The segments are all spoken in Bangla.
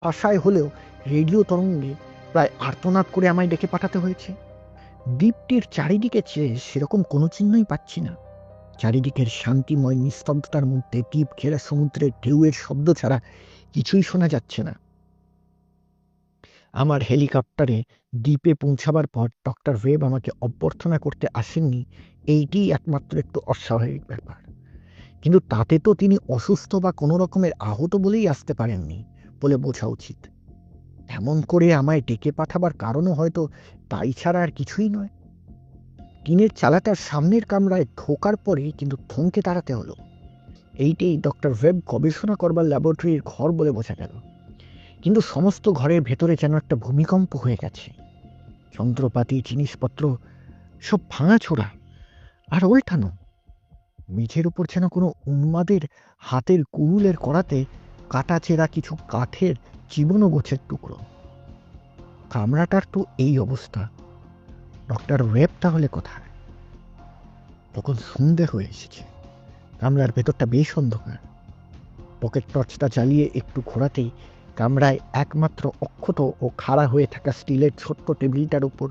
ভাষায় হলেও রেডিও তরঙ্গে প্রায় আর্তনাদ করে আমায় ডেকে পাঠাতে হয়েছে। দ্বীপটির চারিদিকে চেয়ে সেরকম কোনো চিহ্নই পাচ্ছি না। চারিদিকের শান্তিময় নিস্তব্ধতার মধ্যে দ্বীপ ঘেরা সমুদ্রের ঢেউয়ের শব্দ ছাড়া কিছুই শোনা যাচ্ছে না। আমার হেলিকপ্টারে দ্বীপে পৌঁছাবার পর ডক্টর ওয়েব আমাকে অভ্যর্থনা করতে আসেননি, এইটিই একমাত্র একটু অস্বাভাবিক ব্যাপার। কিন্তু তাতে তো তিনি অসুস্থ বা কোনো রকমের আহত বলেই আসতে পারেননি বলে বোঝা উচিত। এমন করে আমায় ডেকে পাঠাবার কারণও হয়তো তাই ছাড়া আর কিছুই নয়। টিনের চালাটার সামনের কামরায় ঢোকার পরেই কিন্তু থমকে দাঁড়াতে হলো। এইটাই ডক্টর ওয়েব গবেষণা করবার ল্যাবরেটরির ঘর বলে বোঝা গেল, কিন্তু সমস্ত ঘরের ভেতরে যেন একটা ভূমিকম্প হয়ে গেছে। যন্ত্রপাতি, জিনিসপত্র সব ভাঙাচোরা আর ওল্টানো। মেঝের উপর যেন কোনো উন্মাদের হাতের কুরুলের করাতে কাটা চেরা কিছু কাঠের চিবনো গোছের টুকরো। কামরাটার তো এই অবস্থা, ডক্টর ওয়েব তাহলে কোথায়? তখন সন্ধে হয়ে এসেছে। কামরার ভেতরটা বেশ অন্ধকার। পকেট টর্চটা চালিয়ে একটু ঘোরাতেই কামরায় একমাত্র অক্ষত ও খাড়া হয়ে থাকা স্টিলের ছোট্ট টেবিলটার উপর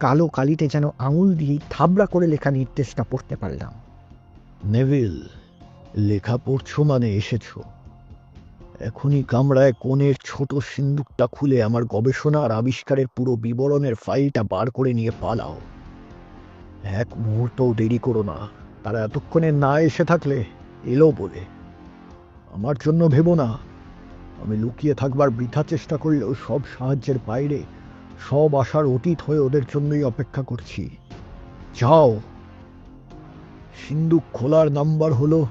কালো কালিতে যেন আঙুল দিয়ে থাবড়া করে লেখা নির্দেশটা পড়তে পারলাম। নেভিল, লেখা পড়ছো মানে এসেছো। এখনই কামরায় কোণের ছোট সিন্দুকটা খুলে আমার গবেষণা আর আবিষ্কারের পুরো বিবরণের ফাইলটা বার করে নিয়ে পালাও। এক মুহূর্তও দেরি করো না। তারা এতক্ষণে না এসে থাকলে এলো বলে। আমার জন্য ভেবো না। আমি লুকিয়ে থাকবার বৃথা চেষ্টা করলেও সব সাহায্যের বাইরে, সব আশার অতীত হয়ে ওদের জন্যই অপেক্ষা করছি। যাও। সিন্দুক খোলার নাম্বার হলো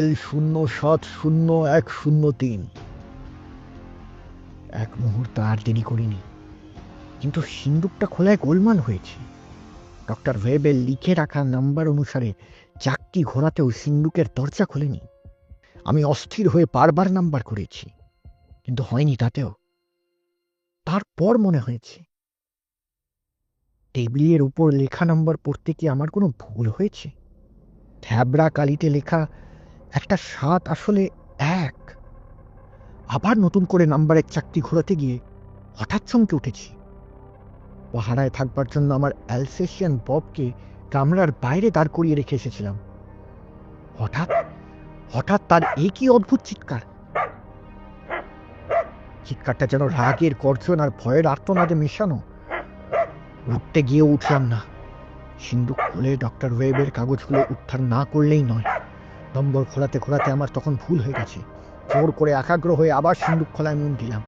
L070103। এক মুহূর্ত আর দেরি করিনি, কিন্তু সিন্দুকটা খোলায় গোলমাল হয়েছে। ডক্টর ওয়েবের লিখে রাখা নাম্বার অনুসারে চাকটি ঘোরাতেও সিন্দুকের দরজা খোলেনি। আমি অস্থির হয়ে বারবার নাম্বার করেছি, কিন্তু হয়নি তাতেও। তারপর মনে হয়েছে, টেবিলের উপর লেখা নাম্বার পড়তে কি আমার কোনো ভুল হয়েছে? থ্যাবড়া কালিতে লেখা একটা 7 আসলে 1। আবার নতুন করে নাম্বারের চাকতি ঘোরাতে গিয়ে হঠাৎ চমকে উঠেছি। পাহারায় থাকবার জন্য আমার অ্যালসেশিয়ান ববকে কামরার বাইরে দাঁড় করিয়ে রেখে এসেছিলাম। হঠাৎ হঠাৎ তার একই অদ্ভুত চিৎকার। চিৎকারটা যেন রাগের গর্জন আর ভয়ের আর্তনাদে মেশানো। উঠতে গিয়েও উঠলাম না। সিন্দুক খুলে ডক্টর ওয়েবের কাগজগুলো উদ্ধার না করলেই নয়। নম্বর খোলাতে খোলাতে আমার তখন ভুল হয়ে গেছে। জোর করে একাগ্র হয়ে আবার সিন্দুক খোলায় মন দিলাম।